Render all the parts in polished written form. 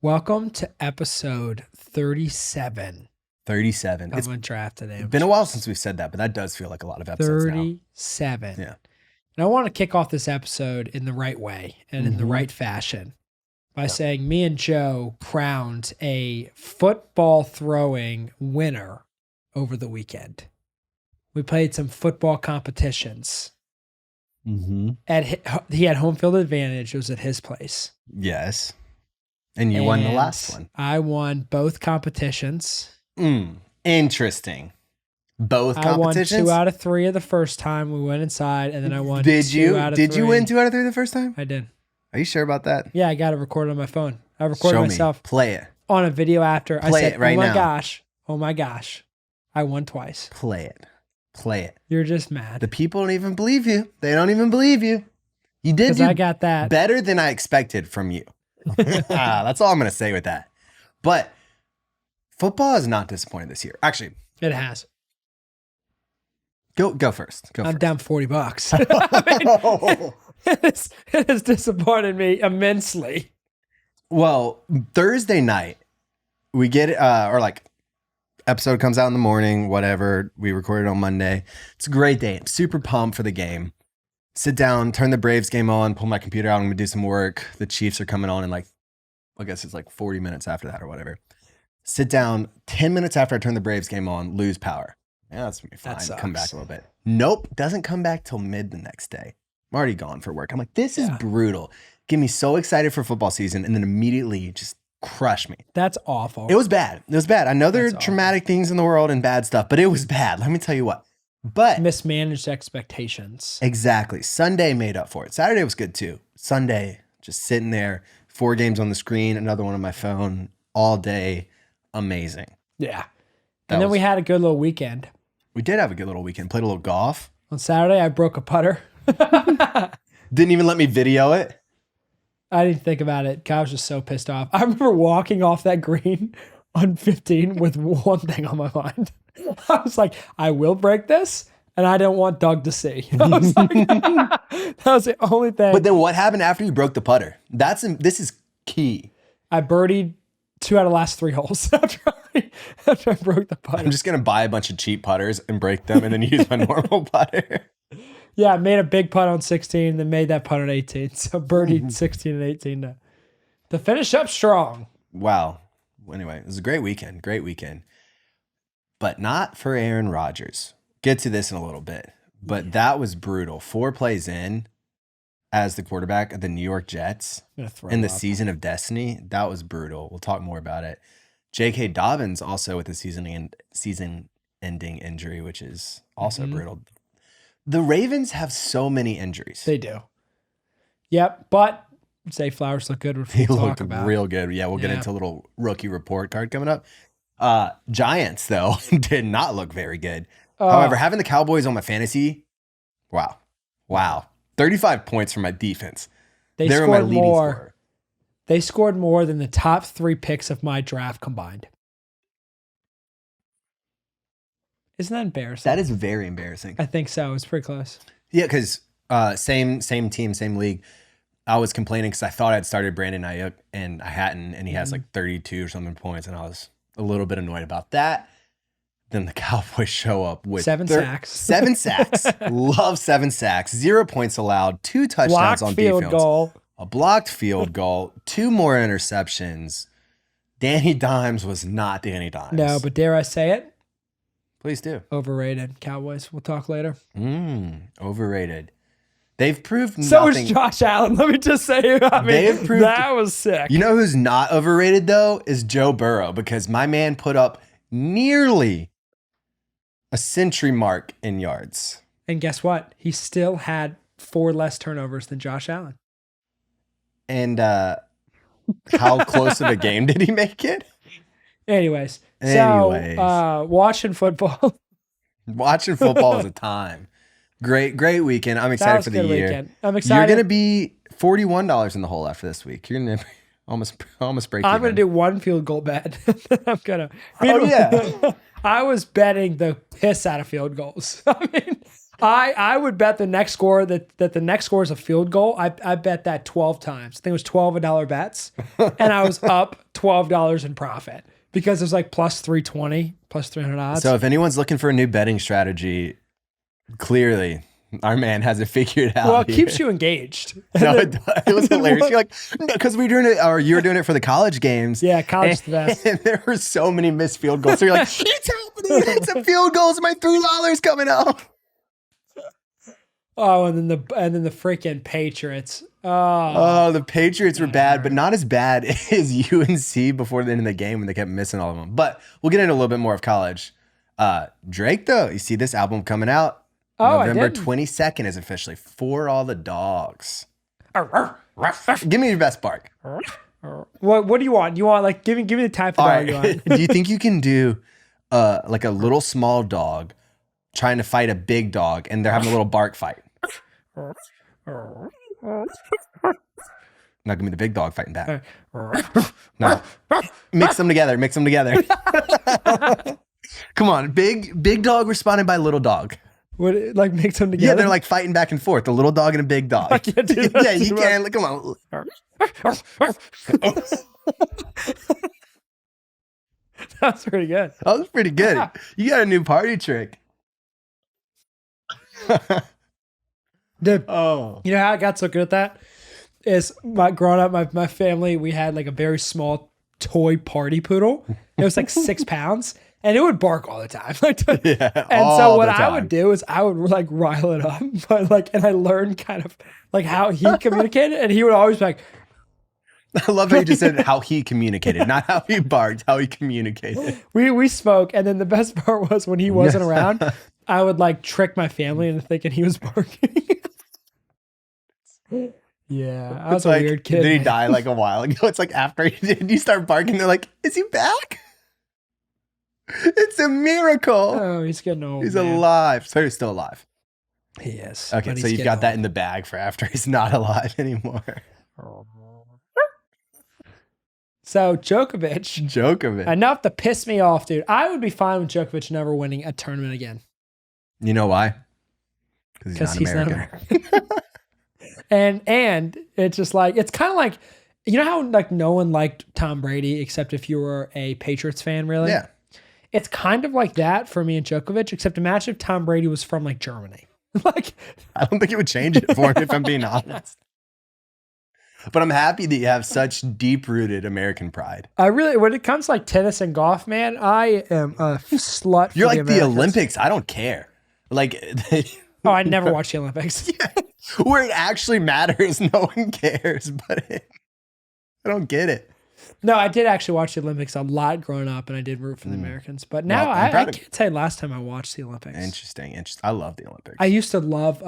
Welcome to episode 37 37. of It's Undrafted. been a while since we've said that, but that does feel like a lot of episodes 37. now. Yeah. And I want to kick off this episode in the right way and in the right fashion by saying me and Joe crowned a football throwing winner over the weekend. We played some football competitions. He had home field advantage. It was at his place. Yes. And you won the last one. I won both competitions. Interesting. Both competitions? I won 2 out of 3 of the first time we went inside, and then I won Did 2 you? out of Did 3. you win 2 out of 3 the first time? I did. Are you sure about that? Yeah, I got it recorded on my phone. I recorded Show myself. Me. Play it. On a video after. I said, it right now. Oh my gosh. I won twice. Play it. Play it. You're just mad. The people don't even believe you. They don't even believe you. You did I got that. better than I expected from you. That's all I'm going to say with that. But football is not disappointed this year. Actually, It has. go first. I'm down $40. I mean, it has disappointed me immensely. Well, Thursday night, we get episode comes out in the morning, whatever. We recorded on Monday. It's a great day. I'm super pumped for the game. Sit down, turn the Braves game on, pull my computer out. I'm going to do some work. The Chiefs are coming on in I guess it's 40 minutes after that or whatever. Sit down, 10 minutes after I turn the Braves game on, lose power. Yeah, that's going to be fine. That sucks. Come back a little bit. Nope, doesn't come back till mid the next day. I'm already gone for work. I'm like, this is brutal. Get me so excited for football season and then immediately just crush me. That's awful. It was bad. It was bad. I know there are traumatic things in the world and bad stuff, but it was bad. Let me tell you what. But mismanaged expectations. Exactly. Sunday made up for it. Saturday was good too. Sunday, just sitting there, 4 games on the screen, another one on my phone all day. Amazing. Yeah. And then we had a good little weekend. We did have a good little weekend. Played a little golf. On Saturday, I broke a putter. Didn't even let me video it. I didn't think about it. I was just so pissed off. I remember walking off that green on 15 with one thing on my mind. I was like, I will break this, and I don't want Doug to see. I was like, that was the only thing. But then what happened after you broke the putter? This is key. I birdied 2 out of the last 3 holes after I broke the putter. I'm just going to buy a bunch of cheap putters and break them and then use my normal putter. Yeah, I made a big putt on 16, then made that putt on 18. So birdied 16 and 18 to finish up strong. Wow. Anyway, it was a great weekend. Great weekend. But not for Aaron Rodgers. Get to this in a little bit. But that was brutal. 4 plays in as the quarterback of the New York Jets in the season of destiny. That was brutal. We'll talk more about it. J.K. Dobbins also with the season-ending injury, which is also brutal. The Ravens have so many injuries. They do. Yep, but Zay Flowers look good. He looked real good. Yeah, we'll get into a little rookie report card coming up. Giants, though, did not look very good. However, having the Cowboys on my fantasy, wow. 35 points from my defense. They're my leading scorer. They scored more than the top 3 picks of my draft combined. Isn't that embarrassing? That is very embarrassing. I think so. It's pretty close. Yeah, because same team, same league. I was complaining because I thought I'd started Brandon Ayuk, and I hadn't, and he has 32 or something points, and I was a little bit annoyed about that. Then the Cowboys show up with 7 sacks. 7 sacks. Love 7 sacks. 0 points allowed. 2 touchdowns on defense. Goal. A blocked field goal. 2 more interceptions. Danny Dimes was not Danny Dimes. No, but dare I say it? Please do. Overrated. Cowboys. We'll talk later. Overrated. They've proved nothing. So is Josh Allen. Let me just say, that was sick. You know who's not overrated, though, is Joe Burrow, because my man put up nearly a century mark in yards. And guess what? He still had 4 less turnovers than Josh Allen. And how close of a game did he make it? Anyways. So watching football. Watching football is a time. Great weekend. I'm excited for the year. Weekend. I'm excited. You're going to be $41 in the hole after this week. You're going to almost break I'm going to do 1 field goal bet. I'm going to. I was betting the piss out of field goals. I would bet the next score that the next score is a field goal. I bet that 12 times. I think it was 12 $1 bets, and I was up $12 in profit because it was like plus 320, plus 300 odds. So if anyone's looking for a new betting strategy, clearly our man has it figured out. Well, it keeps you engaged. No, it was hilarious. You're like, because we were doing it, or you were doing it for the college games. Yeah, college is the best. And there were so many missed field goals. So you're like, it's happening. It's a field goals. My $3 coming out. Oh, and then the freaking Patriots. Oh, the Patriots were bad, but not as bad as UNC before the end of the game when they kept missing all of them. But we'll get into a little bit more of college. Drake, though, you see this album coming out. November 22nd is officially For All the Dogs. Give me your best bark. What do you want? You want like give me the type of dog you want. Do you think you can do like a little small dog trying to fight a big dog and they're having a little bark fight? Not gonna be the big dog fighting back. No. Mix them together. Come on, big dog responded by little dog. What, like mix them together? Yeah, they're like fighting back and forth. The little dog and a big dog. I can't do that. Yeah, you can. Come on. That's pretty good. That was pretty good. You got a new party trick. Dude, Oh. you know how I got so good at that? Is growing up, my family, we had like a very small toy party poodle. It was like 6 pounds. And it would bark all the time. So what I would do is I would like rile it up, and I learned kind of like how he communicated, and he would always be like, I love how you just said how he communicated, not how he barked, how he communicated. We spoke, and then the best part was when he wasn't around, I would like trick my family into thinking he was barking. Yeah, I was a weird kid. Did he die like a while ago? It's like after he did, you start barking, they're like, is he back? It's a miracle. Oh, he's getting old. He's alive. So he's still alive. He is. Okay, so you've got that in the bag for after he's not alive anymore. So Djokovic. Enough to piss me off, dude. I would be fine with Djokovic never winning a tournament again. You know why? Because he's not American. and it's just like, it's kind of like, you know how like no one liked Tom Brady except if you were a Patriots fan, really? Yeah. It's kind of like that for me and Djokovic, except imagine if Tom Brady was from like Germany. Like, I don't think it would change it for him if I'm being honest. But I'm happy that you have such deep-rooted American pride. I really, when it comes to like tennis and golf, man, I am a slut. You're like the Olympics. I don't care. Like, I never watched the Olympics. Yeah. Where it actually matters, no one cares. But I don't get it. No, I did actually watch the Olympics a lot growing up, and I did root for the Americans. But now I can't tell you last time I watched the Olympics. Interesting. I love the Olympics. I used to love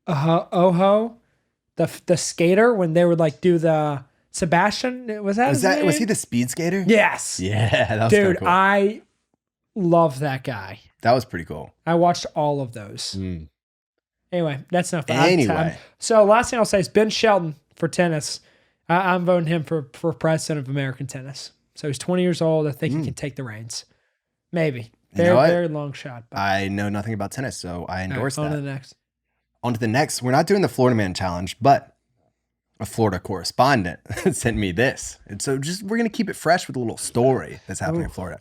Oho, the skater, when they would like do the Sebastian. Was he the speed skater? Yes. Yeah, that was dude. cool. I love that guy. That was pretty cool. I watched all of those. Anyway, that's enough. Anyway, so last thing I'll say is Ben Shelton for tennis. I'm voting him for president of American tennis. So he's 20 years old. I think he can take the reins. Maybe. Very long shot. But I know nothing about tennis, so I endorse that. On to the next. On to the next. We're not doing the Florida Man Challenge, but a Florida correspondent sent me this. And so we're going to keep it fresh with a little story that's happening in Florida.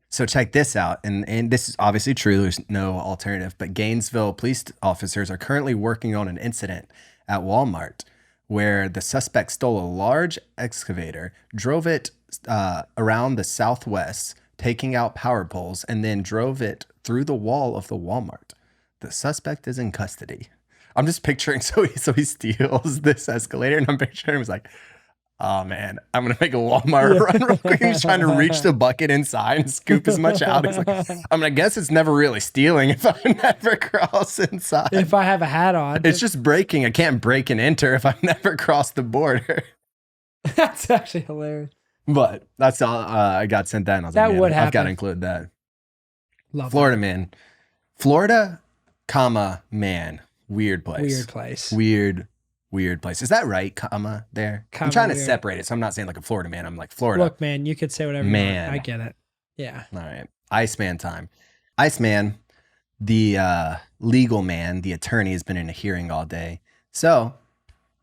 So check this out. And this is obviously true. There's no alternative. But Gainesville police officers are currently working on an incident at Walmart where the suspect stole a large excavator, drove it around the southwest, taking out power poles, and then drove it through the wall of the Walmart. The suspect is in custody. I'm just picturing, so he steals this escalator, and I'm picturing him as like, oh man, I'm going to make a Walmart run real quick. He's trying to reach the bucket inside and scoop as much out. He's like, I guess it's never really stealing if I never cross inside. If I have a hat on. It's just breaking. I can't break and enter if I've never crossed the border. That's actually hilarious. But that's all I got sent that. And I was that would happen. I've got to include that. Love Florida, that. man. Florida, man. Weird place. Weird place. Is that right, comma there? I'm trying to separate it, so I'm not saying like a Florida man. I'm like Florida. Look, man, you could say whatever you want. I get it. Yeah. All right. Iceman time. Iceman, the legal man, the attorney, has been in a hearing all day. So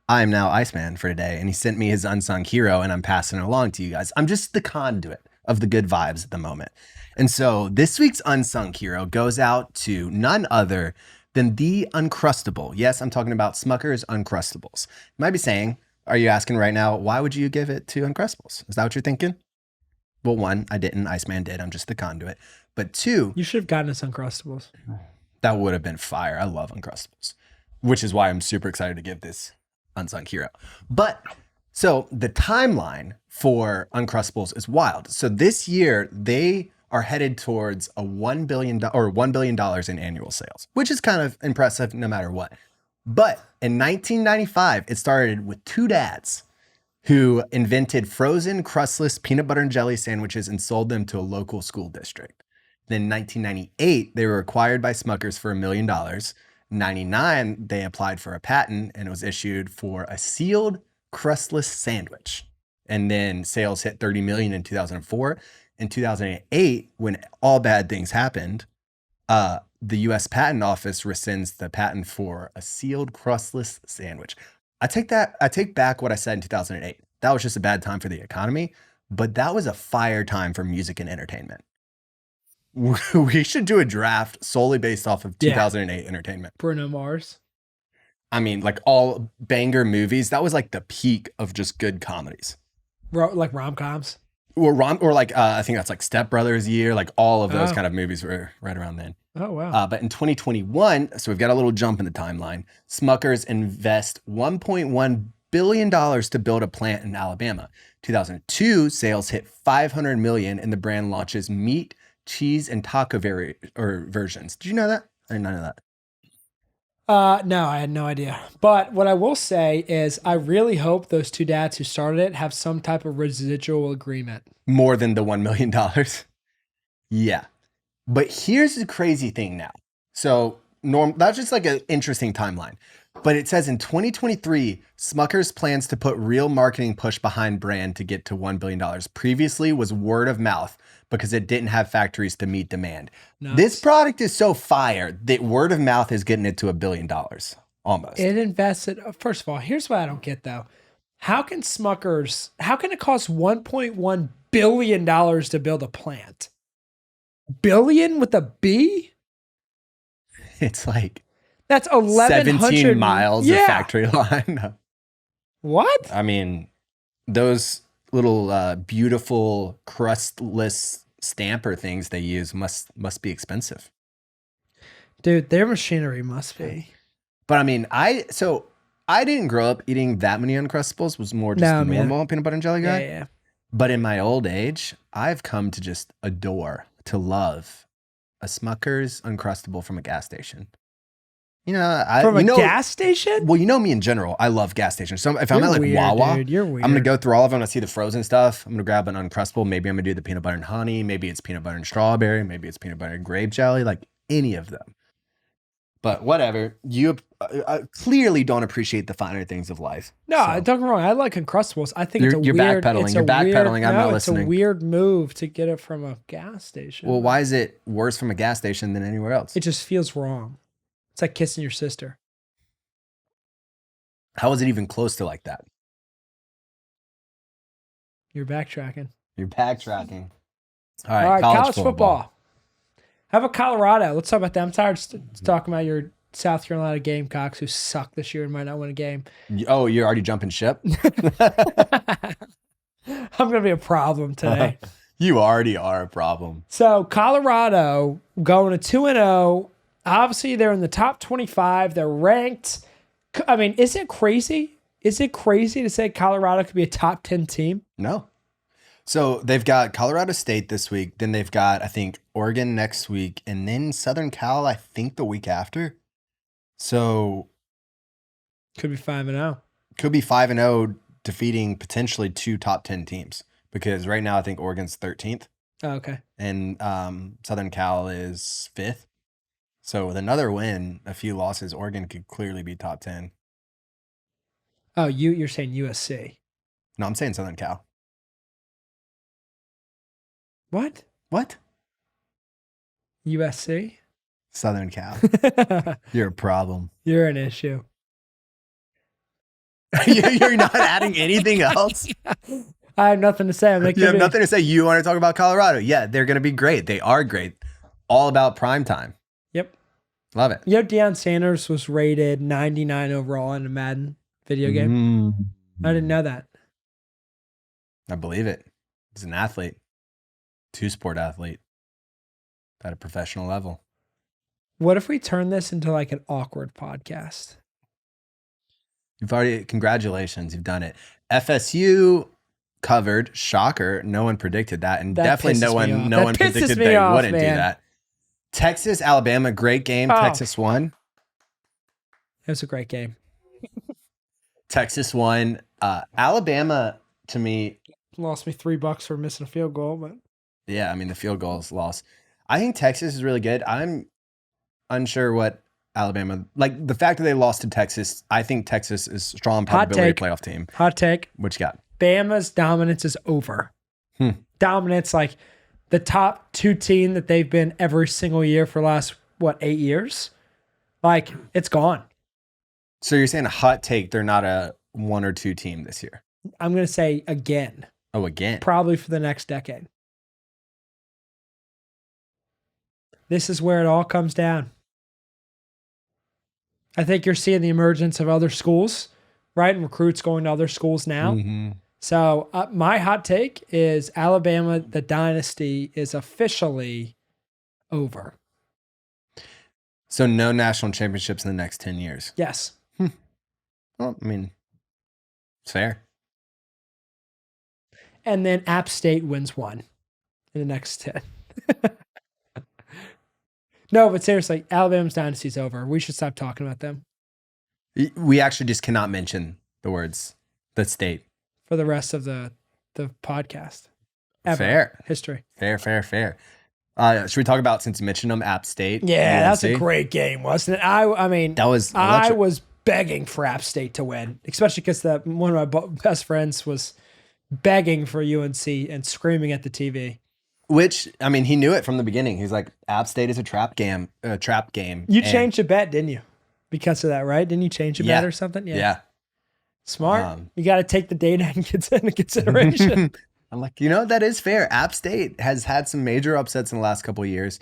I am now Iceman for today, and he sent me his unsung hero, and I'm passing it along to you guys. I'm just the conduit of the good vibes at the moment. And so this week's unsung hero goes out to none other than the Uncrustable. Yes, I'm talking about Smucker's Uncrustables. You might be saying, are you asking right now, why would you give it to Uncrustables? Is that what you're thinking? Well, one, I didn't. Iceman did. I'm just the conduit. But two, You should have gotten us Uncrustables. that would have been fire. I love Uncrustables, which is why I'm super excited to give this unsung hero. But so the timeline for Uncrustables is wild. So this year they are headed towards a $1 billion or $1 billion in annual sales, which is kind of impressive no matter what. But in 1995, it started with two dads who invented frozen crustless peanut butter and jelly sandwiches and sold them to a local school district. Then in 1998, they were acquired by Smucker's for $1 million. 99, they applied for a patent and it was issued for a sealed crustless sandwich. And then sales hit 30 million in 2004. In 2008, when all bad things happened, the US Patent Office rescinds the patent for a sealed crustless sandwich. I take back what I said in 2008. That was just a bad time for the economy, but that was a fire time for music and entertainment. We should do a draft solely based off of 2008 entertainment. Bruno Mars. I mean, like all banger movies. That was like the peak of just good comedies. Like rom-coms. Or like I think that's like Step Brothers year. Like all of those kind of movies were right around then. Oh, wow. But in 2021, so we've got a little jump in the timeline. Smucker's invest $1.1 billion to build a plant in Alabama. 2002, sales hit 500 million and the brand launches meat, cheese, and taco versions. Did you know that? I didn't know that. No, I had no idea. But what I will say is I really hope those two dads who started it have some type of residual agreement. More than the $1 million? Yeah. But here's the crazy thing now. So that's just like an interesting timeline. But it says in 2023, Smucker's plans to put real marketing push behind brand to get to $1 billion. Previously was word of mouth because it didn't have factories to meet demand. Nuts. This product is so fire that word of mouth is getting it to $1 billion almost. It invested. First of all, here's what I don't get though. How can it cost $1.1 billion to build a plant? Billion with a B? It's like that's 1,100 miles of factory line. What? I mean, those little beautiful crustless stamper things they use must be expensive. Dude, their machinery must be. But I mean, I didn't grow up eating that many Uncrustables. Was more just the normal peanut butter and jelly guy. Yeah. But in my old age, I've come to just adore, to love a Smucker's Uncrustable from a gas station. You know, gas station? Well, you know me in general. I love gas stations. So if I'm at like weird, Wawa, dude. You're weird. I'm gonna go through all of them. I see the frozen stuff. I'm gonna grab an Uncrustable. Maybe I'm gonna do the peanut butter and honey. Maybe it's peanut butter and strawberry. Maybe it's peanut butter and grape jelly. Like any of them. But whatever. You clearly don't appreciate the finer things of life. No, don't get me wrong. I like Uncrustables. I think you're weird. Backpedaling. You're backpedaling. I'm not listening. It's a weird move to get it from a gas station. Well, why is it worse from a gas station than anywhere else? It just feels wrong. It's like kissing your sister. How is it even close to like that? You're backtracking. All right, college football. How about Colorado? Let's talk about that. I'm tired of talking about your South Carolina Gamecocks who suck this year and might not win a game. Oh, you're already jumping ship? I'm going to be a problem today. You already are a problem. So Colorado going to 2-0. Obviously, they're in the top 25. They're ranked. I mean, is it crazy? Is it crazy to say Colorado could be a top 10 team? No. So they've got Colorado State this week. Then they've got, I think, Oregon next week. And then Southern Cal, I think, the week after. So. Could be 5-0. Could be 5-0, defeating potentially two top 10 teams. Because right now, I think Oregon's 13th. Oh, okay. And Southern Cal is 5th. So with another win, a few losses, Oregon could clearly be top 10. Oh, you're saying USC. No, I'm saying Southern Cal. What? USC. Southern Cal. You're a problem. You're an issue. You're not adding anything else? I have nothing to say. You have nothing to say. You want to talk about Colorado? Yeah, they're going to be great. They are great. All about prime time. Yep. Love it. Deion Sanders was rated 99 overall in a Madden video game. I didn't know that. I believe it. He's an athlete. Two-sport athlete. At a professional level. What if we turn this into like an awkward podcast? Congratulations, you've done it. FSU covered, shocker. No one predicted that. And That definitely no one predicted they wouldn't do that. Texas, Alabama, great game. Oh. Texas won. It was a great game. Texas won. Alabama, to me, Lost me $3 for missing a field goal, but yeah, I mean, the field goal is lost. I think Texas is really good. I'm unsure what Alabama, like the fact that they lost to Texas, I think Texas is strong probability playoff team. Hot take. What you got? Bama's dominance is over. Dominance, like the top 2 team that they've been every single year for the last, 8 years? Like, it's gone. So you're saying a hot take, they're not a 1 or 2 team this year? I'm going to say again. Oh, again? Probably for the next decade. This is where it all comes down. I think you're seeing the emergence of other schools, right? And recruits going to other schools now. Mm-hmm. So my hot take is Alabama, the dynasty is officially over. So no national championships in the next 10 years? Yes. Well, I mean, it's fair. And then App State wins 1 in the next 10. No, but seriously, Alabama's dynasty's over. We should stop talking about them. We actually just cannot mention the words, the state. For the rest of the podcast. Ever. Fair. History. Fair. Should we talk about, since you mentioned them, App State? Yeah, that's a great game, wasn't it? I mean, that was I was begging for App State to win, especially because one of my best friends was begging for UNC and screaming at the TV. Which, I mean, he knew it from the beginning. He's like, App State is a trap game. You changed a bet, didn't you? Because of that, right? Didn't you change a bet or something? Yeah. Smart. You got to take the data into consideration. I'm like, that is fair. App State has had some major upsets in the last couple of years.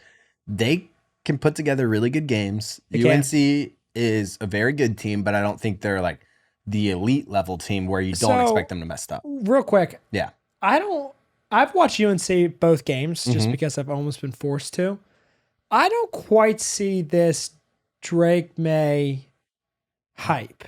They can put together really good games. UNC is a very good team, but I don't think they're like the elite level team where you don't expect them to mess up. Real quick. Yeah. I've watched UNC both games just because I've almost been forced to. I don't quite see this Drake May hype.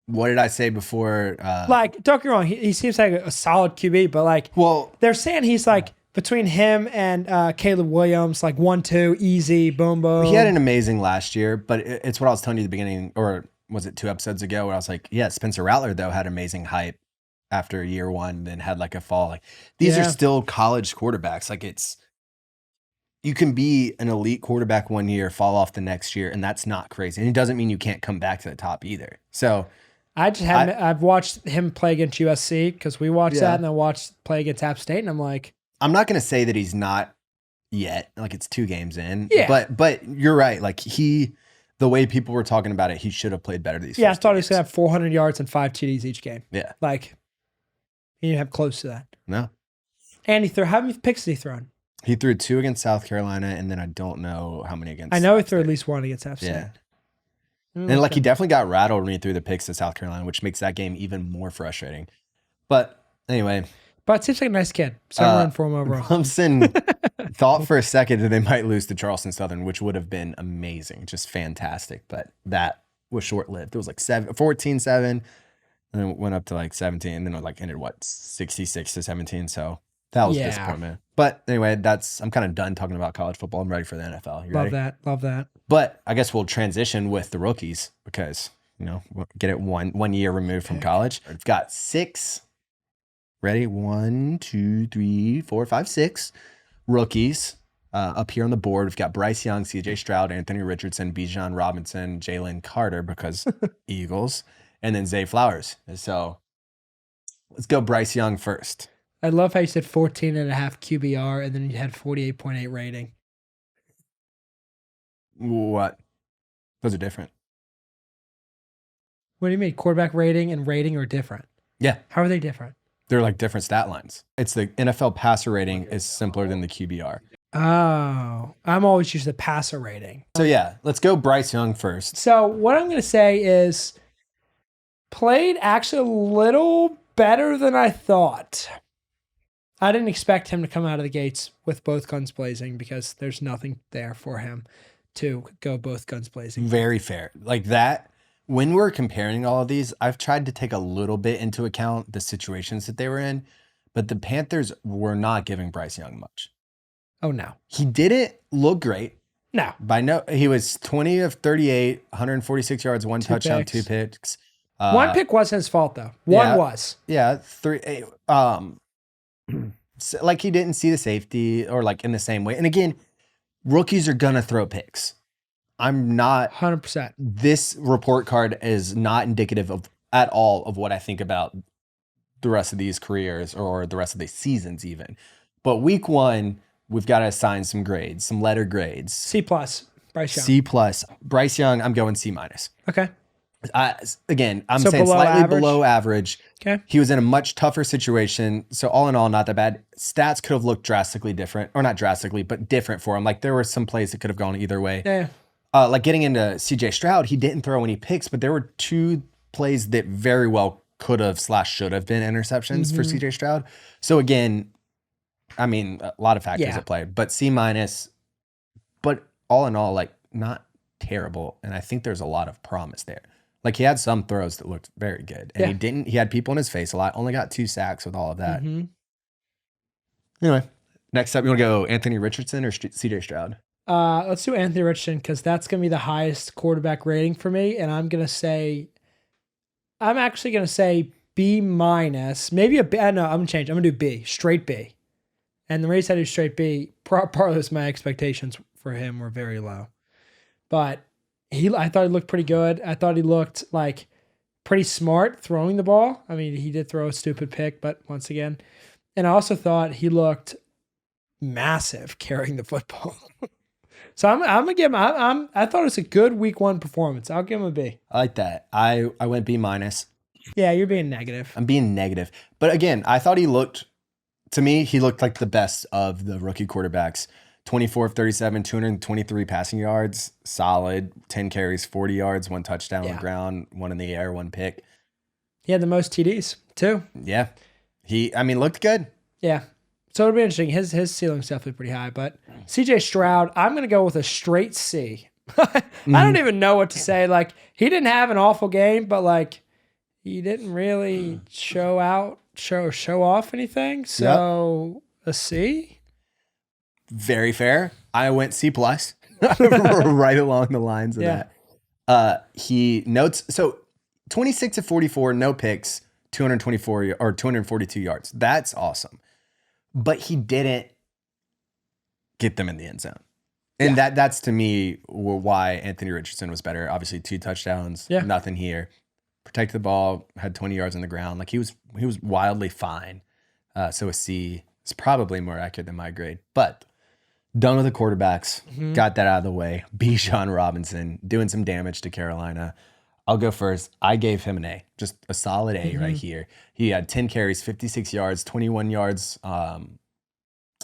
What did I say before? Don't get me wrong, he seems like a solid QB, but they're saying he's like between him and Caleb Williams, 1-2, easy, boom, boom. He had an amazing last year, but it's what I was telling you at the beginning, or was it 2 episodes ago, where I was like, yeah, Spencer Rattler, though, had amazing hype after year 1, then had a fall. These are still college quarterbacks. You can be an elite quarterback 1 year, fall off the next year, and that's not crazy. And it doesn't mean you can't come back to the top either. So I've watched him play against USC because we watched that, and I watched play against App State, and I'm like, I'm not going to say that he's not yet. It's 2 games in. Yeah. But you're right. The way people were talking about it, he should have played better these. Yeah, I thought he was going to have 400 yards and 5 TDs each game. Yeah. He didn't have close to that. No. And how many picks did he throw? He threw 2 against South Carolina, and then I don't know how many against. I know he threw at least 1 against App State. Yeah. And he definitely got rattled when he threw the picks to South Carolina, which makes that game even more frustrating. But anyway. But it seems like a nice kid. So I'm running for him overall. Clemson thought for a second that they might lose to Charleston Southern, which would have been amazing, just fantastic. But that was short-lived. It was 14-7, and then it went up to 17, and then it ended 66-17. So that was a disappointment. But anyway, I'm kind of done talking about college football. I'm ready for the NFL. You ready? Love that. But I guess we'll transition with the rookies because, we'll get it one year removed from college. We've got 6. Ready? 1, 2, 3, 4, 5, 6 rookies up here on the board. We've got Bryce Young, CJ Stroud, Anthony Richardson, Bijan Robinson, Jalen Carter because Eagles, and then Zay Flowers. So let's go Bryce Young first. I love how you said 14.5 QBR and then you had 48.8 rating. What? Those are different. What do you mean? Quarterback rating and rating are different. Yeah. How are they different? They're like different stat lines. It's the NFL passer rating is simpler than the QBR. Oh, I'm always used to passer rating. So yeah, let's go Bryce Young first. So what I'm going to say is played actually a little better than I thought. I didn't expect him to come out of the gates with both guns blazing because there's nothing there for him to go both guns blazing. Very fair. Like that, when we're comparing all of these, I've tried to take a little bit into account the situations that they were in, but the Panthers were not giving Bryce Young much. Oh, no. He didn't look great. No. He was 20 of 38, 146 yards, one touchdown, picks. 2 picks. One pick wasn't his fault, though. One was. Yeah, 3. Like he didn't see the safety or like in the same way. And again, rookies are gonna throw picks. I'm not 100%. This report card is not indicative of at all of what I think about the rest of these careers or the rest of these seasons even. But week 1, we've got to assign some grades, some letter grades. C+, Bryce Young. C+. Bryce Young, I'm going C-. Okay. Again, I'm So saying below slightly average? below average. Okay. He was in a much tougher situation. So all in all, not that bad. Stats could have looked drastically different, or not drastically, but different for him. Like there were some plays that could have gone either way. Yeah. Like getting into CJ Stroud, he didn't throw any picks, but there were 2 plays that very well could have / should have been interceptions for CJ Stroud. So again, I mean, a lot of factors at play, but C-. But all in all, like not terrible. And I think there's a lot of promise there. Like he had some throws that looked very good, and he had people in his face a lot. Only got 2 sacks with all of that. Anyway, next up, you want to go Anthony Richardson or CJ Stroud? Let's do Anthony Richardson because that's going to be the highest quarterback rating for me. And I'm actually going to say B-. Maybe a B. No, I'm going to change. I'm going to do B, straight B. And the reason I do straight B, part of this, my expectations for him were very low. But I thought he looked pretty good. I thought he looked like pretty smart throwing the ball. I mean, he did throw a stupid pick, but once again. And I also thought he looked massive carrying the football. So I'm gonna give him. I thought it was a good week 1 performance. I'll give him a B. I like that. I went B-. Yeah, you're being negative. I'm being negative. But again, I thought he looked like the best of the rookie quarterbacks. 24 of 37, 223 passing yards, solid. 10 carries, 40 yards, 1 touchdown on the ground, 1 in the air, 1 pick. He had the most TDs too. Yeah, looked good. Yeah. So it'll be interesting. His ceiling's definitely pretty high, but CJ Stroud, I'm going to go with a straight C. I don't even know what to say. Like, he didn't have an awful game, but like, he didn't really show off anything. So a C. Very fair. I went C+. Right along the lines of that. He notes, so 26 of 44, no picks, 224 or 242 yards. That's awesome. But he didn't get them in the end zone. And that's to me why Anthony Richardson was better. Obviously 2 touchdowns, nothing here. Protected the ball, had 20 yards on the ground. Like he was wildly fine. So a C is probably more accurate than my grade. But done with the quarterbacks. Got that out of the way. Bijan Robinson doing some damage to Carolina. I'll go first. I gave him an A, just a solid A right here. He had 10 carries, 56 yards, 21 yards. I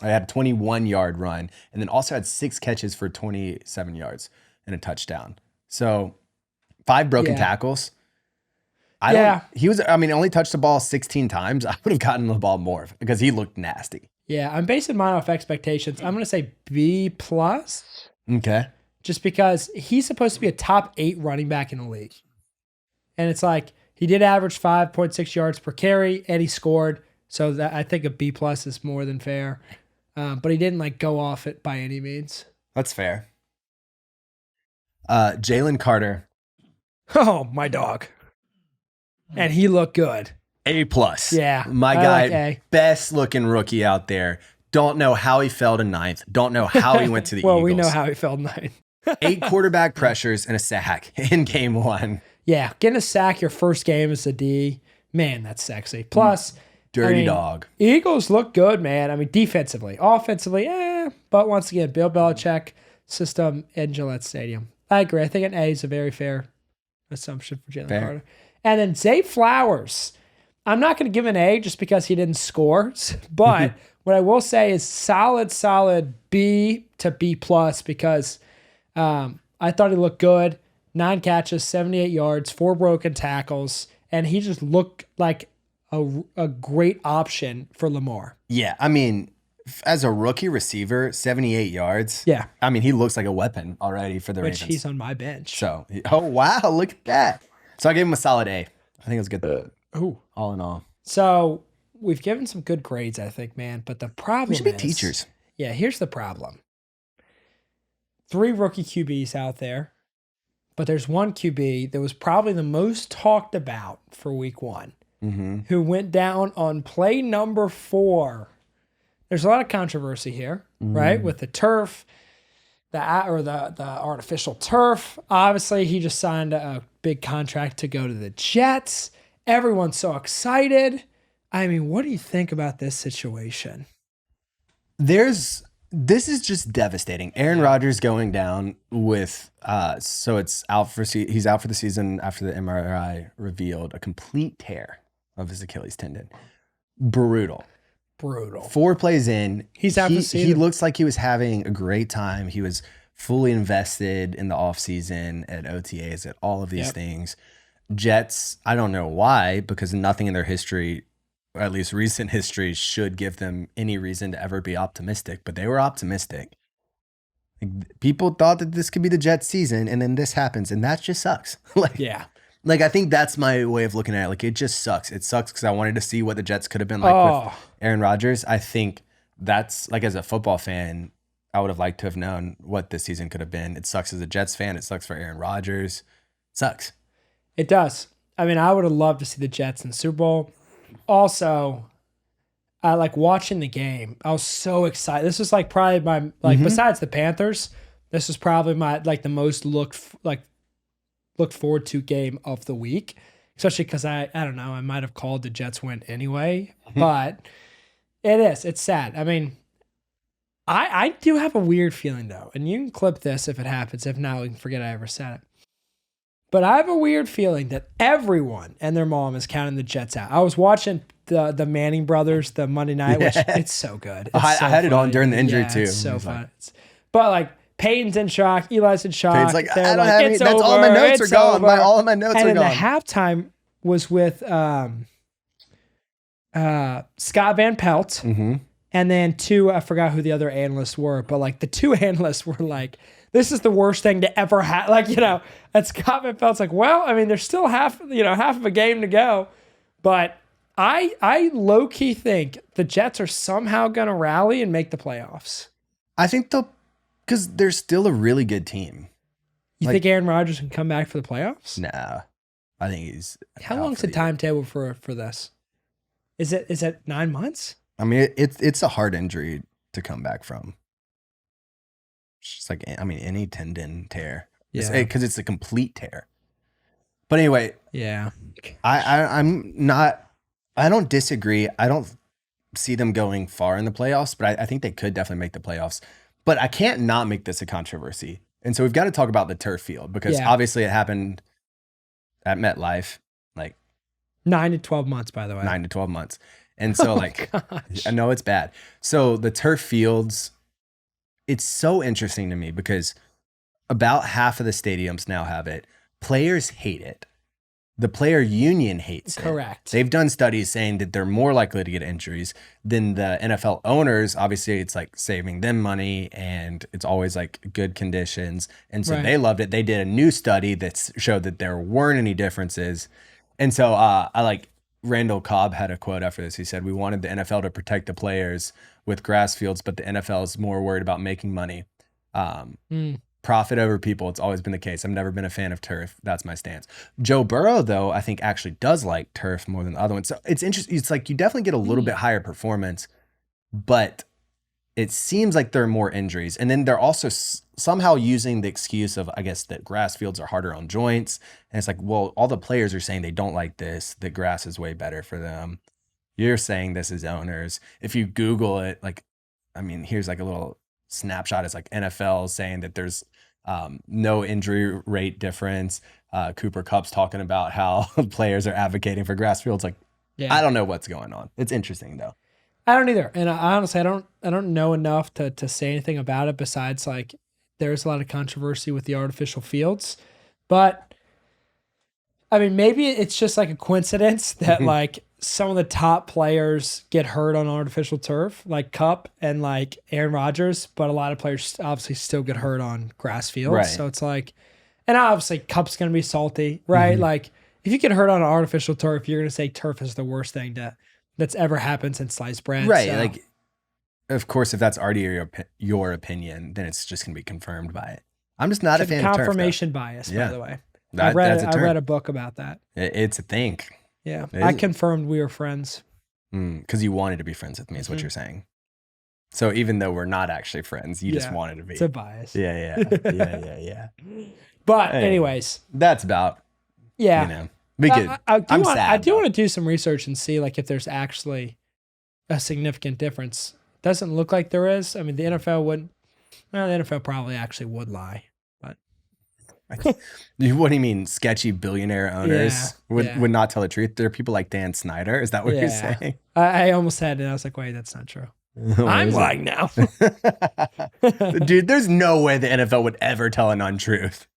had a 21-yard run, and then also had 6 catches for 27 yards and a touchdown. So 5 broken tackles. Only touched the ball 16 times. I would have gotten the ball more because he looked nasty. Yeah, I'm basing mine off expectations. I'm going to say B+. Okay. Just because he's supposed to be a top 8 running back in the league. And it's like, he did average 5.6 yards per carry, and he scored. So that I think a B+ is more than fair. But he didn't like go off it by any means. That's fair. Jalen Carter. Oh, my dog. And he looked good. A+. Yeah. My guy, best looking rookie out there. Don't know how he fell to 9th. Don't know how he went to the well, Eagles. We know how he fell to 9th. 8 quarterback pressures and a sack in game 1. Yeah, getting a sack your first game as a D, man, that's sexy. Plus, Dirty dog. Eagles look good, man. I mean, defensively. Offensively, but once again, Bill Belichick system in Gillette Stadium. I agree. I think an A is a very fair assumption for Jalen Carter. And then Zay Flowers. I'm not going to give an A just because he didn't score, but what I will say is solid B to B plus because I thought he looked good. 9 catches, 78 yards, 4 broken tackles, and he just looked like a great option for Lamar. Yeah, I mean, as a rookie receiver, 78 yards. Yeah. I mean, he looks like a weapon already for the Which Ravens. he's on my bench. So, oh, wow, look at that. So I gave him a solid A. I think it was good. All in all. So we've given some good grades, I think, man. But the problem is... We should be teachers. Yeah, here's the problem. 3 rookie QBs out there, but there's one QB that was probably the most talked about for week 1, who went down on play number 4. There's a lot of controversy here, right? With the turf, the artificial turf. Obviously, he just signed a big contract to go to the Jets. Everyone's so excited. I mean, what do you think about this situation? This is just devastating. Aaron Rodgers going down with so it's out for he's out for the season after the MRI revealed a complete tear of his Achilles tendon. Brutal. 4 plays in, he's out for the season. He looks like he was having a great time. He was fully invested in the offseason at OTAs, at all of these things. Jets, I don't know why, because nothing in their history, or at least recent history, should give them any reason to ever be optimistic, but they were optimistic. People thought that this could be the Jets season, and then this happens, and that just sucks. Like, I think that's my way of looking at it. Like, it just sucks. It sucks because I wanted to see what the Jets could have been like with Aaron Rodgers. I think that's, like, as a football fan, I would have liked to have known what this season could have been. It sucks as a Jets fan. It sucks for Aaron Rodgers. It sucks. It does. I mean, I would have loved to see the Jets in the Super Bowl. Also, I like watching the game. I was so excited. This was like probably my besides the Panthers, this was probably my the most looked forward to game of the week. Especially because I don't know, I might have called the Jets win anyway. But it's sad. I mean, I do have a weird feeling though, and you can clip this if it happens. If not, we can forget I ever said it. But I have a weird feeling that everyone and their mom is counting the Jets out. I was watching the Manning brothers, the Monday night, which it's so good. I had it on during the injury too. It's so fun. But like Peyton's in shock, Eli's in shock. Peyton's like, I don't have any. That's all my notes are gone. All of my notes are gone. And then the halftime was with Scott Van Pelt, and then 2. I forgot who the other analysts were, but like the 2 analysts were like, this is the worst thing to ever happen. Like, and Scott Van Pelt's like, well, I mean, there's still half of a game to go. But I low-key think the Jets are somehow going to rally and make the playoffs. I think because they're still a really good team. You think Aaron Rodgers can come back for the playoffs? No. I think he's... How long's the timetable for this? Is it 9 months? I mean, it's a hard injury to come back from. It's just like, I mean, any tendon tear. Yeah. Because it's a complete tear. But anyway. Yeah. I'm not... I don't disagree. I don't see them going far in the playoffs, but I think they could definitely make the playoffs. But I can't not make this a controversy. And so we've got to talk about the turf field because obviously it happened at MetLife, like 9 to 12 months, by the way. 9 to 12 months. And so I know it's bad. So the turf fields, it's so interesting to me because about half of the stadiums now have it. Players hate it. The player union hates it. Correct. They've done studies saying that they're more likely to get injuries than the NFL owners. Obviously, it's like saving them money and it's always like good conditions. And so they loved it. They did a new study that showed that there weren't any differences. And so I like Randall Cobb had a quote after this. He said, we wanted the NFL to protect the players with grass fields, but the NFL is more worried about making money. Profit over people. It's always been the case. I've never been a fan of turf. That's my stance. Joe Burrow, though, I think actually does like turf more than the other ones. So it's interesting. It's like you definitely get a little bit higher performance, but it seems like there are more injuries. And then they're also somehow using the excuse of, I guess, that grass fields are harder on joints. And it's like, well, all the players are saying they don't like this, that grass is way better for them. You're saying this as owners. If you Google it, like, I mean, here's like a little snapshot. It's like NFL saying that there's no injury rate difference. Cooper Kupp's talking about how players are advocating for grass fields. Like, I don't know what's going on. It's interesting though. I don't either. And I honestly, I don't know enough to say anything about it besides like there's a lot of controversy with the artificial fields. But I mean, maybe it's just like a coincidence that like some of the top players get hurt on artificial turf, like Kupp and like Aaron Rodgers, but a lot of players obviously still get hurt on grass fields. Right. So it's like, and obviously Kupp's going to be salty, right? Like if you get hurt on artificial turf, you're going to say turf is the worst thing that's ever happened since sliced bread. Right. So, like, of course, if that's already your opinion, then it's just going to be confirmed by it. I'm just not a fan of turf. Confirmation bias, by the way. That's I read a book about that. It's a thing. Yeah. I confirmed we were friends. Because you wanted to be friends with me is what you're saying. So even though we're not actually friends, you just wanted to be. It's a bias. Yeah. But anyways. That's about, yeah. You know. I do want to do some research and see like if there's actually a significant difference. Doesn't look like there is. I mean, the NFL probably actually would lie. But what do you mean? Sketchy billionaire owners would not tell the truth? There are people like Dan Snyder. Is that what you're saying? I almost had it. And I was like, wait, that's not true. I'm lying now. Dude, there's no way the NFL would ever tell an untruth.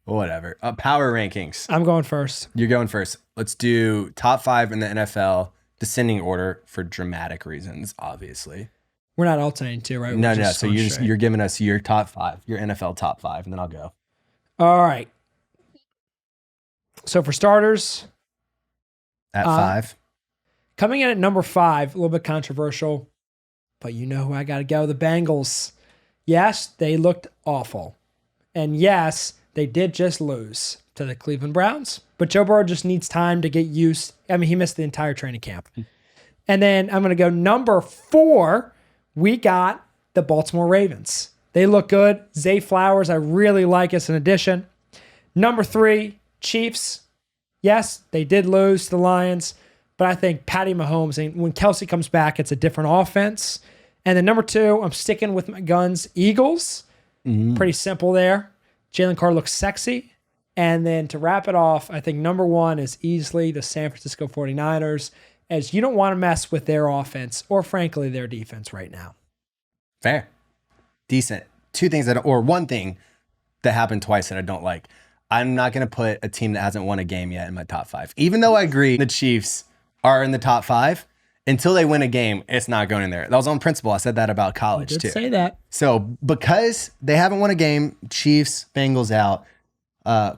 Whatever. Power rankings. I'm going first. You're going first. Let's do top 5 in the NFL, descending order for dramatic reasons, obviously. We're not alternating too, right? No. So you're giving us your top 5, your NFL top 5, and then I'll go. All right. So for starters, at 5, coming in at number 5, a little bit controversial, but you know who I got to go. The Bengals. Yes, they looked awful, and yes, they did just lose to the Cleveland Browns. But Joe Burrow just needs time to get used. I mean, he missed the entire training camp. And then I'm going to go number 4. We got the Baltimore Ravens. They look good. Zay Flowers, I really like as an addition. Number 3, Chiefs. Yes, they did lose to the Lions, but I think Patty Mahomes, and when Kelsey comes back, it's a different offense. And then number 2, I'm sticking with my guns, Eagles. Pretty simple there. Jalen Carter looks sexy. And then to wrap it off, I think number 1 is easily the San Francisco 49ers, as you don't want to mess with their offense or, frankly, their defense right now. Fair. Decent. 2 things or one thing that happened twice that I don't like. I'm not going to put a team that hasn't won a game yet in my top 5. Even though I agree the Chiefs are in the top 5, until they win a game, it's not going in there. That was on principle. I said that about college, you too. Say that. So because they haven't won a game, Chiefs, Bengals out.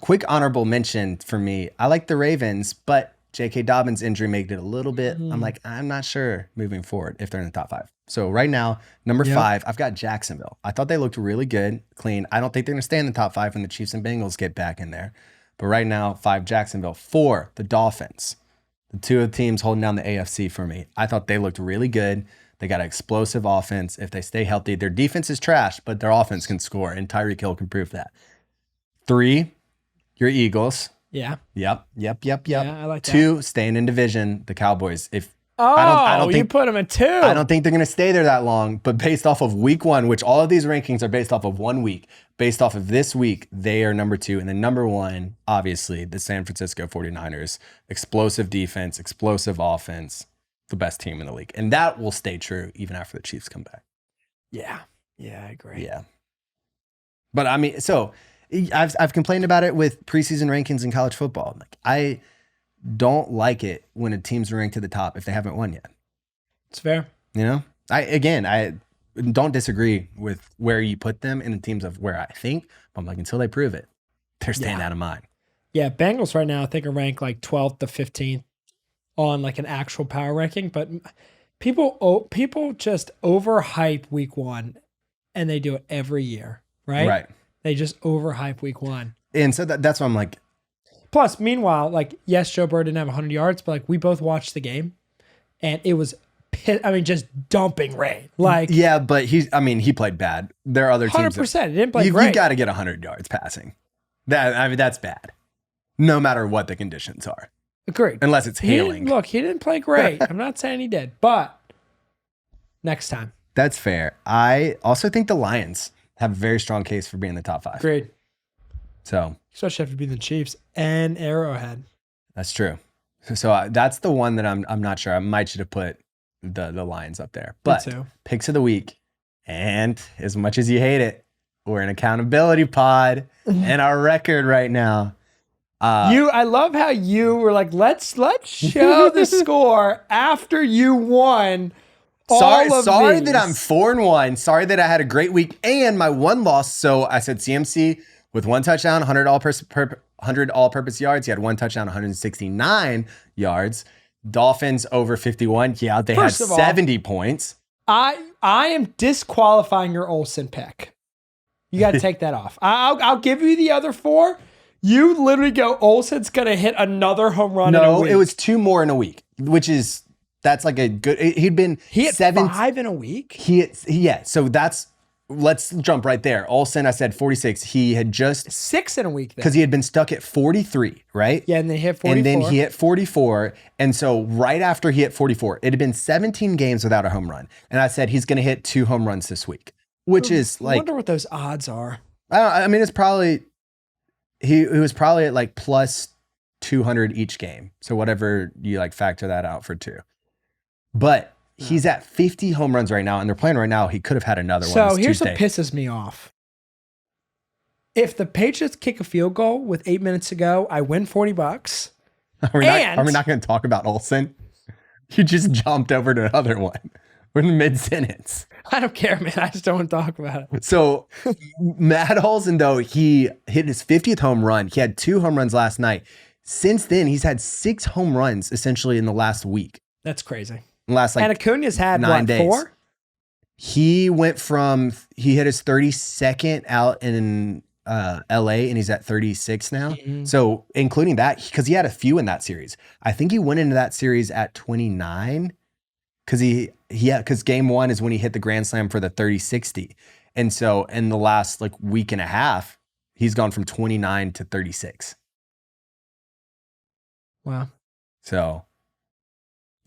Quick honorable mention for me. I like the Ravens, but J.K. Dobbins' injury made it a little bit. I'm not sure moving forward if they're in the top 5. So right now, number 5, I've got Jacksonville. I thought they looked really good, clean. I don't think they're going to stay in the top 5 when the Chiefs and Bengals get back in there. But right now, 5, Jacksonville. 4, the Dolphins. The 2 of the teams holding down the AFC for me. I thought they looked really good. They got an explosive offense. If they stay healthy, their defense is trash, but their offense can score, and Tyreek Hill can prove that. 3, your Eagles. Yeah. Yep. Yeah, I like that. 2, staying in division, the Cowboys. I don't think you put them at 2. I don't think they're going to stay there that long, but based off of week 1, which all of these rankings are based off of 1 week, based off of this week, they are number 2. And then number 1, obviously, the San Francisco 49ers. Explosive defense, explosive offense, the best team in the league. And that will stay true even after the Chiefs come back. Yeah, I agree. Yeah. But I mean, so I've complained about it with preseason rankings in college football. Like, I don't like it when a team's ranked to the top if they haven't won yet. It's fair. You know, I don't disagree with where you put them in the teams of where I think, but I'm like, until they prove it, they're staying out of mine. Yeah, Bengals right now, I think are ranked like 12th to 15th on like an actual power ranking, but people just overhype week 1, and they do it every year, right? Right. They just overhype week 1. And so that's why I'm like. Plus, meanwhile, like, yes, Joe Burrow didn't have 100 yards, but like we both watched the game, and it was, just dumping rain. Like, yeah, but he played bad. There are other teams. 100%. He didn't play great. You've got to get 100 yards passing. That's bad. No matter what the conditions are. Agreed. Unless it's hailing. He didn't play great. I'm not saying he did, but next time. That's fair. I also think the Lions have a very strong case for being the top 5. Agreed. So Especially after being the Chiefs and Arrowhead. that's true. So that's the one that I'm not sure. I might should have put the Lions up there. But picks of the week. And as much as you hate it, we're an accountability pod and our record right now. I love how you were like, let's show the score after you won. Sorry that I'm 4-1. Sorry that I had a great week and my one loss. So I said CMC with 1 touchdown, 100 all-purpose yards. He had 1 touchdown, 169 yards. Dolphins over 51. Yeah, they had 70 points. I am disqualifying your Olsen pick. You got to take that off. I'll give you the other 4. You literally go, Olsen's going to hit another home run in a week. No, it was 2 more in a week, that's like a good, he hit 5 in a week? So let's jump right there. Olsen, I said 46. He had just 6 in a week because he had been stuck at 43, right? Yeah, and then he hit 44. And then he hit 44. And so right after he hit 44, it had been 17 games without a home run. And I said he's going to hit 2 home runs this week, which is like, I wonder what those odds are. I mean, it's probably, he was probably at like plus 200 each game. So whatever you like factor that out for 2. But he's at 50 home runs right now, and they're playing right now. He could have had another one. So here's what pisses me off. If the Patriots kick a field goal with 8 minutes to go, I win $40. Are we not going to talk about Olsen? You just jumped over to another one. We're in the mid-sentence. I don't care, man. I just don't want to talk about it. So Matt Olsen, though, he hit his 50th home run. He had 2 home runs last night. Since then, he's had 6 home runs essentially in the last week. That's crazy. Last and Acuna's had 9 days. 4? He hit his 32nd out in LA and he's at 36 now. Mm-hmm. So including that, because he had a few in that series. I think he went into that series at 29 because game 1 is when he hit the grand slam for the 30-60. And so in the last like week and a half, he's gone from 29 to 36. Wow. So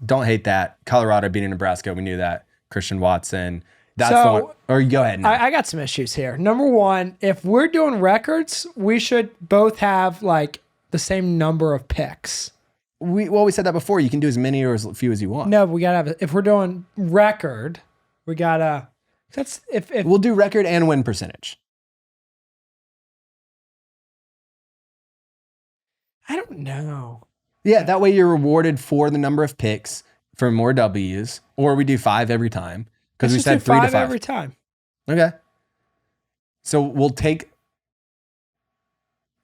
don't hate that. Colorado beating Nebraska. We knew that. Christian Watson. That's the one. Or you go ahead. I got some issues here. Number 1, if we're doing records, we should both have like the same number of picks. We said that before. You can do as many or as few as you want. No, but we gotta have. If we're doing record, we gotta. That's if we'll do record and win percentage. I don't know. Yeah, that way you're rewarded for the number of picks for more W's, or we do 5 every time because we said 3 to 5 every time. Okay. So we'll take.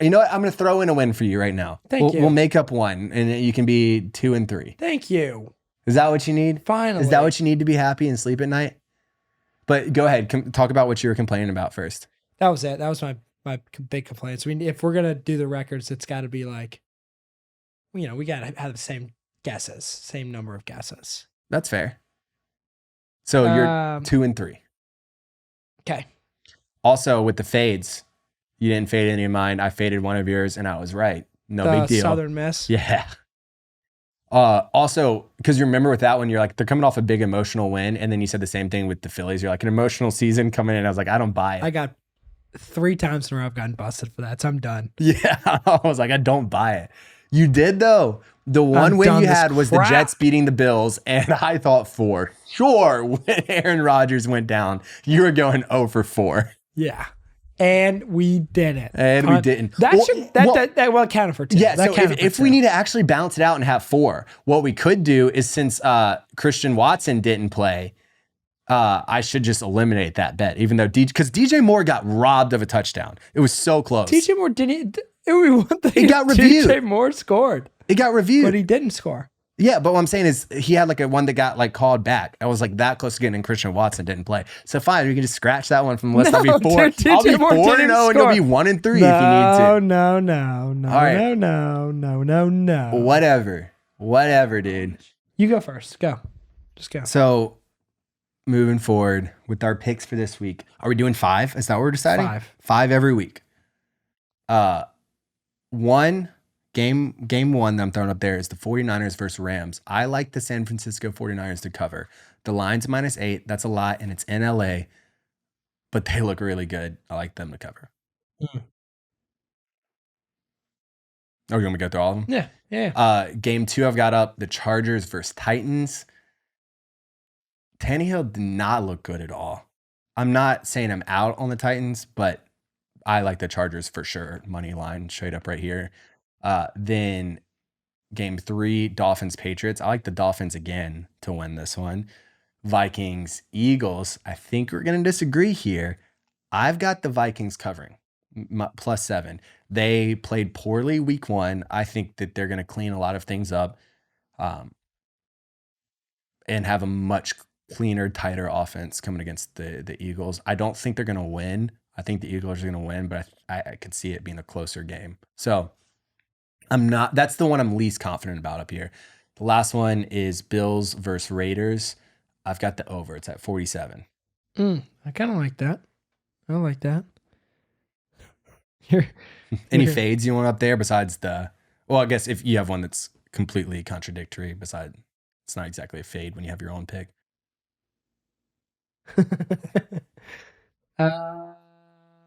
You know what? I'm going to throw in a win for you right now. Thank you. We'll make up 1, and you can be 2 and 3. Thank you. Is that what you need? Finally. Is that what you need to be happy and sleep at night? But go ahead. Talk about what you were complaining about first. That was it. That was my big complaints. If we're going to do the records, it's got to be like, we got to have the same guesses, same number of guesses. That's fair. So you're 2 and 3. Okay. Also, with the fades, you didn't fade any of mine. I faded one of yours, and I was right. No big deal. Southern Miss. Yeah. Also, because you remember with that one, you're like, they're coming off a big emotional win, and then you said the same thing with the Phillies. You're like, an emotional season coming in. I was like, I don't buy it. I got 3 times in a row I've gotten busted for that, so I'm done. Yeah. I was like, I don't buy it. You did, though. The one win you had was the Jets beating the Bills, and I thought 4. Sure, when Aaron Rodgers went down, you were going 0 for 4. Yeah. And we didn't. We didn't. That accounted for 2. Yeah, so if we need to actually balance it out and have 4, what we could do is since Christian Watson didn't play, I should just eliminate that bet, even though because DJ Moore got robbed of a touchdown. It was so close. DJ Moore didn't. It got reviewed. DJ Moore scored. It got reviewed. But he didn't score. Yeah, but what I'm saying is he had like one that got like called back. I was like that close to getting, and Christian Watson didn't play. So fine, we can just scratch that one from the list. I'll be 4. I'll be 4-0, and you'll be 1 and 3 if you need to. No. All right. No. Whatever, dude. You go first. Go. Just go. So moving forward with our picks for this week, are we doing 5? Is that what we're deciding? 5. 5 every week. 1, Game one that I'm throwing up there is the 49ers versus Rams. I like the San Francisco 49ers to cover. The line's -8. That's a lot, and it's in LA, but they look really good. I like them to cover. Oh, you want me to go through all of them? Yeah. Game two, I've got up the Chargers versus Titans. Tannehill did not look good at all. I'm not saying I'm out on the Titans, but I like the Chargers for sure. Money line straight up right here. Then game three, Dolphins Patriots. I like the Dolphins again to win this one. Vikings Eagles. I think we're going to disagree here. I've got the Vikings covering +7. They played poorly week one. I think that they're going to clean a lot of things up and have a much cleaner, tighter offense coming against the Eagles. I don't think they're going to win. I think the Eagles are going to win, but I could see it being a closer game. So that's the one I'm least confident about up here. The last one is Bills versus Raiders. I've got the over. It's at 47. I kind of like that. I like that. Any fades you want up there besides well, I guess if you have one that's completely contradictory beside, it's not exactly a fade when you have your own pick.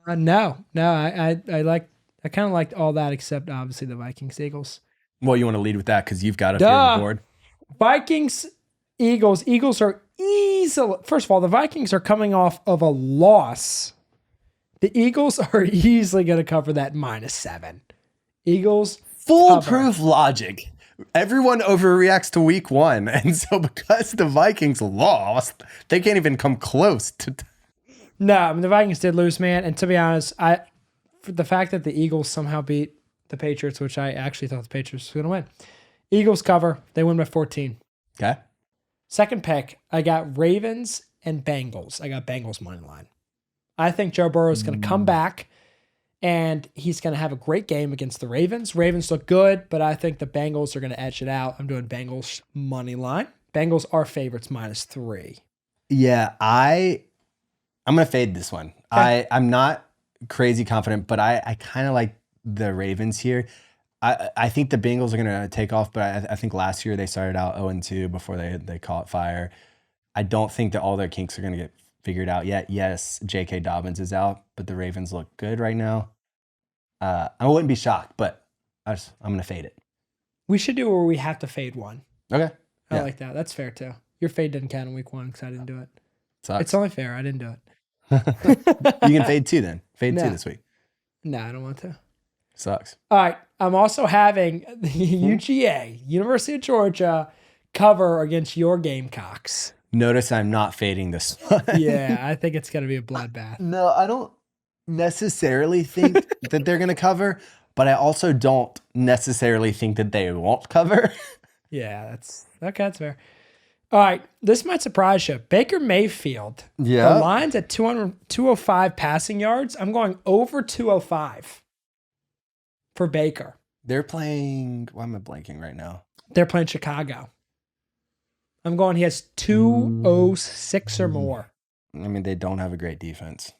No, I kind of liked all that except obviously the Vikings Eagles. Well, you want to lead with that because you've got it here on the board. Vikings Eagles. Eagles are easily, first of all, the Vikings are coming off of a loss. The Eagles are easily going to cover that -7. Eagles foolproof logic. Everyone overreacts to week one. And so because the Vikings lost, they can't even come close to. No, I mean, the Vikings did lose, man. And to be honest, for the fact that the Eagles somehow beat the Patriots, which I actually thought the Patriots were going to win. Eagles cover. They win by 14. Okay. Second pick, I got Ravens and Bengals. I got Bengals money line. I think Joe Burrow is going to come back, and he's going to have a great game against the Ravens. Ravens look good, but I think the Bengals are going to edge it out. I'm doing Bengals money line. Bengals are favorites -3. Yeah, I'm going to fade this one. Okay. I'm not crazy confident, but I kind of like the Ravens here. I think the Bengals are going to take off, but I think last year they started out 0-2 before they caught fire. I don't think that all their kinks are going to get figured out yet. Yes, J.K. Dobbins is out, but the Ravens look good right now. I wouldn't be shocked, but I'm going to fade it. We should do where we have to fade one. Okay. I like that. That's fair too. Your fade didn't count in week one because I didn't do it. Sucks. It's only fair. I didn't do it. You can fade 2 then. Fade 2 this week. No, I don't want to. Sucks. All right. I'm also having the UGA, University of Georgia, cover against your Gamecocks. Notice I'm not fading this one. Yeah, I think it's going to be a bloodbath. No, I don't necessarily think that they're going to cover, but I also don't necessarily think that they won't cover. Yeah, that's fair. All right, this might surprise you. Baker Mayfield. Yeah. The line's at 205 passing yards. I'm going over 205 for Baker. They're playing, why am I blanking right now? They're playing Chicago. I'm going, he has 206 or more. I mean, they don't have a great defense.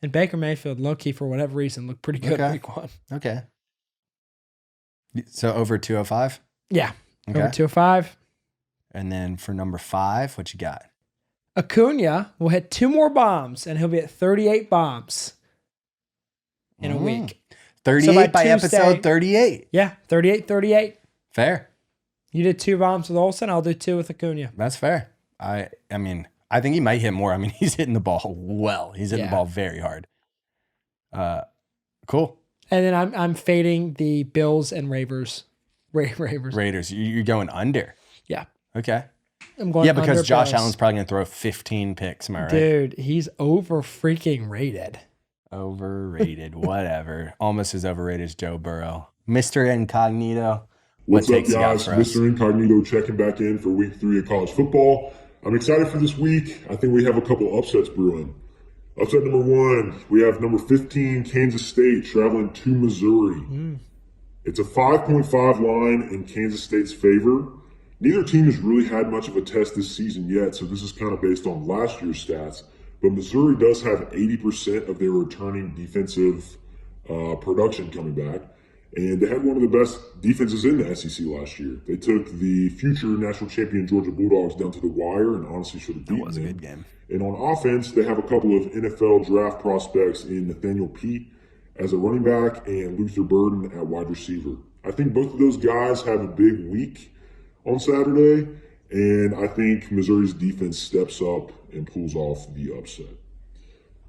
And Baker Mayfield, low-key, for whatever reason, looked pretty good week one. Okay. So over 205? Yeah, over 205. And then for number 5, what you got? Acuna will hit 2 more bombs, and he'll be at 38 bombs in a week. 38 so by episode 38. Yeah, 38. Fair. You did 2 bombs with Olsen. I'll do 2 with Acuna. That's fair. I mean, I think he might hit more. I mean, he's hitting the ball well. He's hitting the ball very hard. Cool. And then I'm fading the Bills and Raiders. You're going under. Yeah. Okay. I'm going under because Josh Bills. Allen's probably going to throw 15 picks. Am I right? Dude, he's over freaking rated. Overrated. Whatever. Almost as overrated as Joe Burrow. Mr. Incognito. What's up, guys? Mr. Incognito checking back in for week 3 of college football. I'm excited for this week. I think we have a couple upsets brewing. Upset number 1, we have number 15, Kansas State, traveling to Missouri. It's a 5.5 line in Kansas State's favor. Neither team has really had much of a test this season yet, so this is kind of based on last year's stats. But Missouri does have 80% of their returning defensive production coming back. And they had one of the best defenses in the SEC last year. They took the future national champion Georgia Bulldogs down to the wire and honestly should have beaten them. That was a good game. And on offense, they have a couple of NFL draft prospects in Nathaniel Pete as a running back and Luther Burden at wide receiver. I think both of those guys have a big week on Saturday, and I think Missouri's defense steps up and pulls off the upset.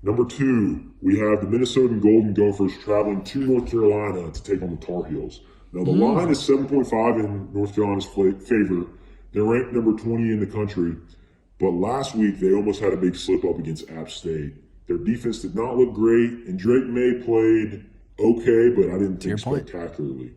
Number 2, we have the Minnesotan Golden Gophers traveling to North Carolina to take on the Tar Heels. Now, the line is 7.5 in North Carolina's favor. They're ranked number 20 in the country, but last week they almost had a big slip-up against App State. Their defense did not look great, and Drake May played okay, but I didn't think spectacularly.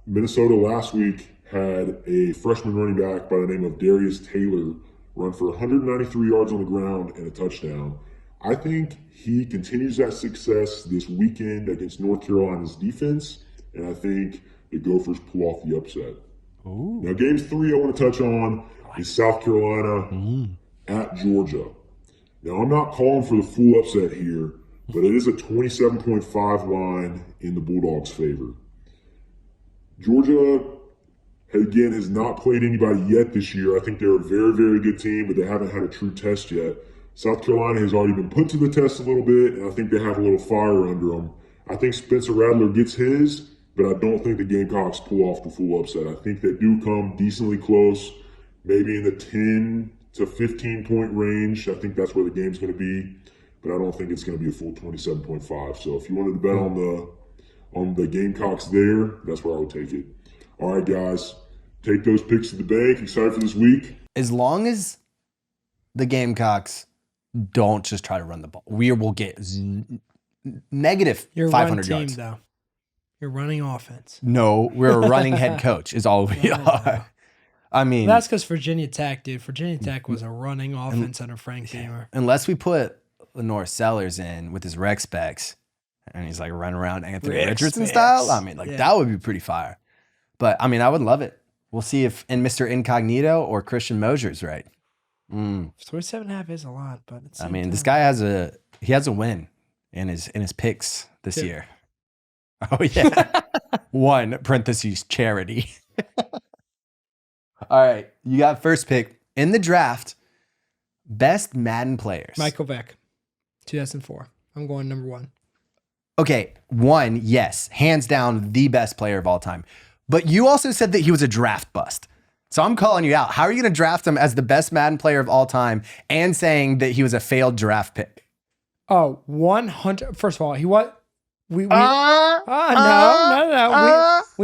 Minnesota last week had a freshman running back by the name of Darius Taylor run for 193 yards on the ground and a touchdown. I think he continues that success this weekend against North Carolina's defense, and I think the Gophers pull off the upset. Ooh. Now, game 3 I want to touch on is South Carolina at Georgia. Now, I'm not calling for the full upset here, but it is a 27.5 line in the Bulldogs' favor. Georgia, again, has not played anybody yet this year. I think they're a very, very good team, but they haven't had a true test yet. South Carolina has already been put to the test a little bit, and I think they have a little fire under them. I think Spencer Rattler gets his, but I don't think the Gamecocks pull off the full upset. I think they do come decently close, maybe in the 10 to 15-point range. I think that's where the game's going to be, but I don't think it's going to be a full 27.5. So if you wanted to bet on the Gamecocks there, that's where I would take it. All right, guys, take those picks to the bank. Excited for this week? As long as the Gamecocks don't just try to run the ball, we will get negative You're 500 run team, yards. Though. You're running offense. No, we're a running head coach is all we are. I mean, that's because Virginia Tech, dude. Virginia Tech was a running offense under Frank Beamer. Unless we put Lenore Sellers in with his rec specs and he's like running around Anthony Richardson style, I mean, that would be pretty fire. But I mean, I would love it. We'll see if Mr. Incognito or Christian Mosier's right. 27.5 is a lot, but it's I mean, this guy has a win in his picks this year. Oh yeah. 1 parentheses charity. All right. You got first pick in the draft. Best Madden players. Michael Vick, 2004. I'm going number 1. Okay. 1, yes. Hands down the best player of all time. But you also said that he was a draft bust. So I'm calling you out. How are you going to draft him as the best Madden player of all time and saying that he was a failed draft pick? Oh, 100. First of all, he was. No. I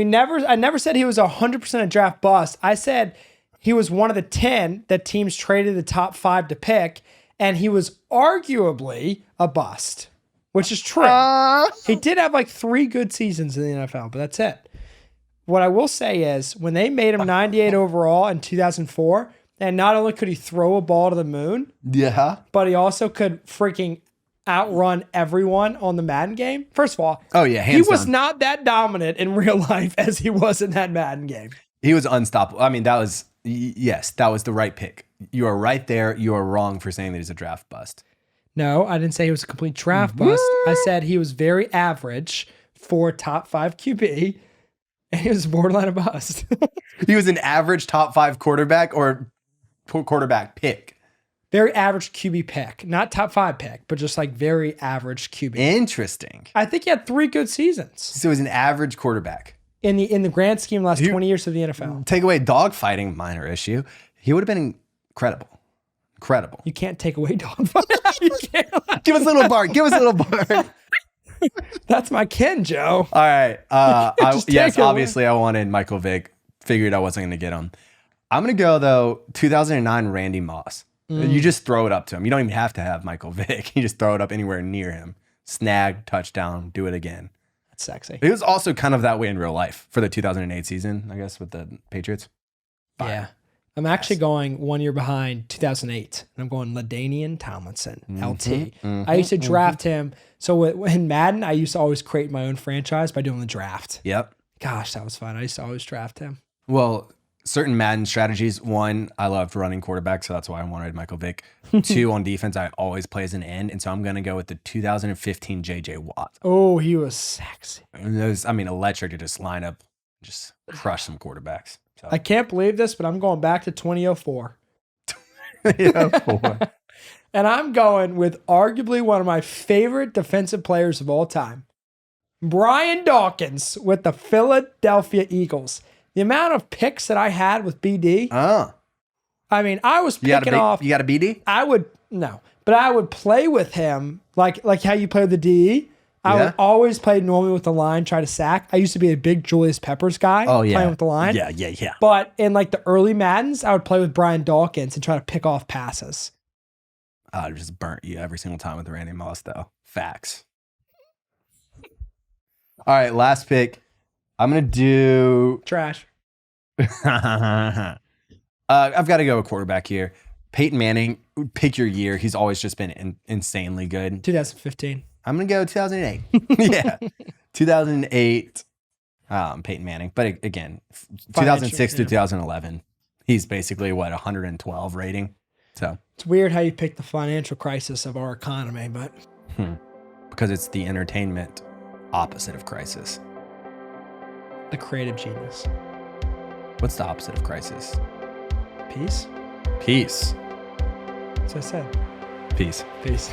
never said he was 100% a draft bust. I said he was one of the 10 that teams traded the top 5 to pick, and he was arguably a bust, which is true. He did have like 3 good seasons in the NFL, but that's it. What I will say is when they made him 98 overall in 2004, and not only could he throw a ball to the moon, but he also could freaking outrun everyone on the Madden game. First of all, he was not that dominant in real life as he was in that Madden game. He was unstoppable. I mean, that was the right pick. You are right there. You are wrong for saying that he's a draft bust. No, I didn't say he was a complete draft bust. I said he was very average for top 5 QB, and he was borderline a bust. He was an average top 5 quarterback or quarterback pick. Very average QB pick. Not top 5 pick, but just like very average QB. Interesting. I think he had 3 good seasons. So he was an average quarterback. In the grand scheme, last 20 years of the NFL. Take away dogfighting, minor issue. He would have been incredible. You can't take away dogfighting. Give us a little bark. That's my Ken, Joe. All right. Obviously I wanted Michael Vick. Figured I wasn't going to get him. I'm going to go, though, 2009 Randy Moss. You just throw it up to him. You don't even have to have Michael Vick. You just throw it up anywhere near him. Snag, touchdown, do it again. That's sexy. It was also kind of that way in real life for the 2008 season, I guess, with the Patriots. Fire. Yeah. I'm actually going 1 year behind 2008. I'm going LaDainian Tomlinson, LT. I used to draft him. So in Madden, I used to always create my own franchise by doing the draft. Yep. Gosh, that was fun. I used to always draft him. Well, certain Madden strategies. One, I loved running quarterback, so that's why I wanted Michael Vick. Two, on defense, I always play as an end, and so I'm going to go with the 2015 J.J. Watt. Oh, he was sexy. And those, electric to just line up, just crush some quarterbacks. So. I can't believe this, but I'm going back to 2004. And I'm going with arguably one of my favorite defensive players of all time, Brian Dawkins with the Philadelphia Eagles. The amount of picks that I had with BD. I mean, I was picking off. You got a BD? But I would play with him like how you play with the DE. I would always play normally with the line, try to sack. I used to be a big Julius Peppers guy. Playing with the line. Yeah. But in like the early Maddens, I would play with Brian Dawkins and try to pick off passes. I just burnt you every single time with Randy Moss, though. Facts. All right, last pick. I'm going to do... Trash. I've got to go with quarterback here. Peyton Manning, pick your year. He's always just been insanely good. 2015. I'm going to go 2008. Yeah. 2008, Peyton Manning. But again, 2006 to 2011, he's basically, 112 rating. So it's weird how you pick the financial crisis of our economy, but... Because it's the entertainment opposite of crisis. The creative genius. What's the opposite of crisis? Peace? Peace. That's what I said. Peace. Peace.